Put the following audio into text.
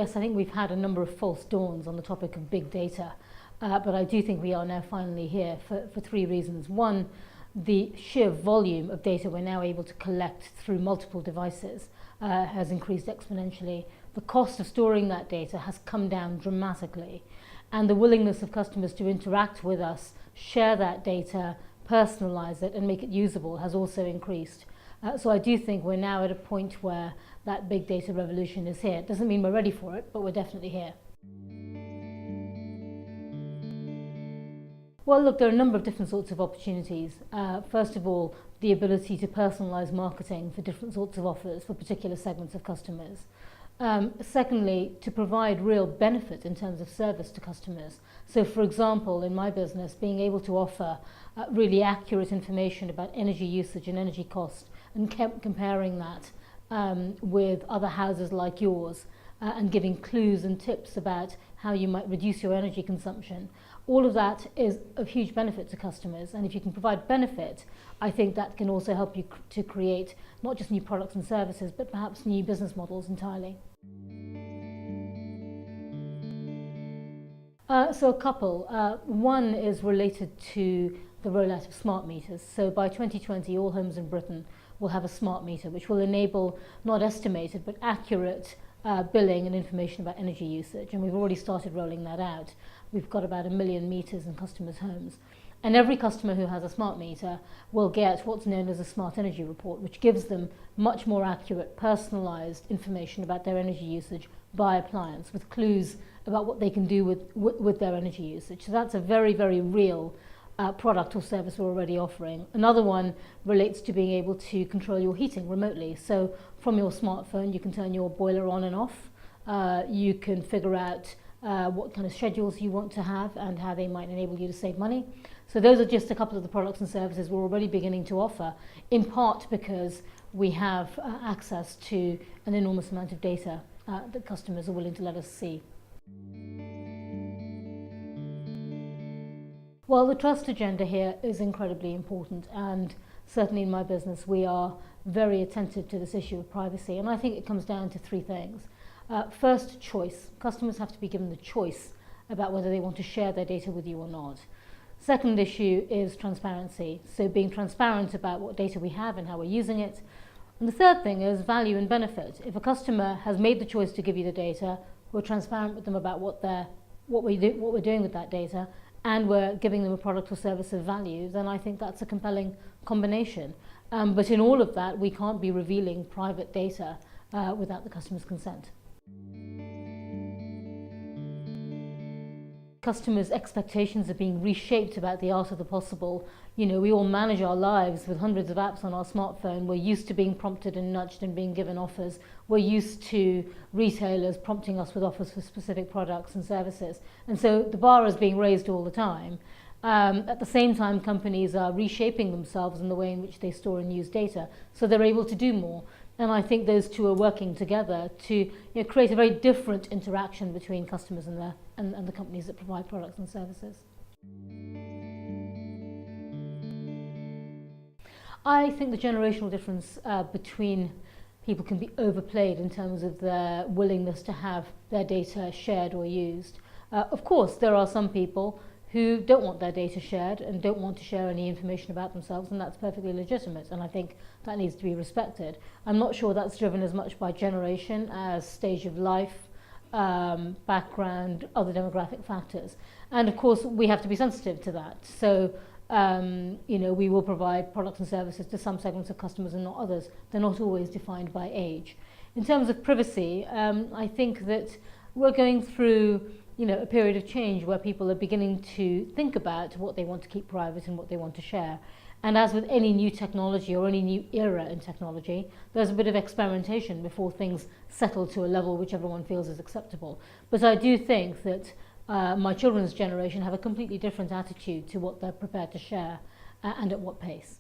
yes, I think we've had a number of false dawns on the topic of big data, but I do think we are now finally here for three reasons. One, the sheer volume of data we're now able to collect through multiple devices has increased exponentially. The cost of storing that data has come down dramatically, and the willingness of customers to interact with us, share that data, personalize it and make it usable has also increased. So I do think we're now at a point where that big data revolution is here. It doesn't mean we're ready for it, but we're definitely here. Well, look, there are a number of different sorts of opportunities. First of all, the ability to personalize marketing for different sorts of offers for particular segments of customers. Secondly, to provide real benefit in terms of service to customers. So, for example, in my business, being able to offer really accurate information about energy usage and energy cost and comparing that with other houses like yours and giving clues and tips about how you might reduce your energy consumption. All of that is of huge benefit to customers, and if you can provide benefit, I think that can also help you to create not just new products and services, but perhaps new business models entirely. So a couple. One is related to the rollout of smart meters. So by 2020, all homes in Britain will have a smart meter, which will enable not estimated but accurate billing and information about energy usage, and we've already started rolling that out. We've got about 1 million meters in customers' homes, and every customer who has a smart meter will get what's known as a smart energy report, which gives them much more accurate, personalized information about their energy usage by appliance, with clues about what they can do with their energy usage. So that's a very, very real product or service we're already offering. Another one relates to being able to control your heating remotely. So from your smartphone, you can turn your boiler on and off. You can figure out what kind of schedules you want to have and how they might enable you to save money. So those are just a couple of the products and services we're already beginning to offer, in part because we have access to an enormous amount of data that customers are willing to let us see. Well, the trust agenda here is incredibly important, and certainly in my business we are very attentive to this issue of privacy, and I think it comes down to three things. First, choice. Customers have to be given the choice about whether they want to share their data with you or not. Second issue is transparency, so being transparent about what data we have and how we're using it. And the third thing is value and benefit. If a customer has made the choice to give you the data, we're transparent with them about what we're doing with that data, and we're giving them a product or service of value, then I think that's a compelling combination. But in all of that, we can't be revealing private data without the customer's consent. Customers' expectations are being reshaped about the art of the possible. You know, we all manage our lives with hundreds of apps on our smartphone. We're used to being prompted and nudged and being given offers. We're used to retailers prompting us with offers for specific products and services. And so the bar is being raised all the time. At the same time, companies are reshaping themselves in the way in which they store and use data, so they're able to do more. And I think those two are working together to create a very different interaction between customers and the companies that provide products and services. I think the generational difference between people can be overplayed in terms of their willingness to have their data shared or used. Of course, there are some people who don't want their data shared and don't want to share any information about themselves, and that's perfectly legitimate, and I think that needs to be respected. I'm not sure that's driven as much by generation as stage of life, background, other demographic factors. And of course, we have to be sensitive to that. So, we will provide products and services to some segments of customers and not others. They're not always defined by age. In terms of privacy, I think that we're going through a period of change where people are beginning to think about what they want to keep private and what they want to share. And as with any new technology or any new era in technology, there's a bit of experimentation before things settle to a level which everyone feels is acceptable. But I do think that my children's generation have a completely different attitude to what they're prepared to share and at what pace.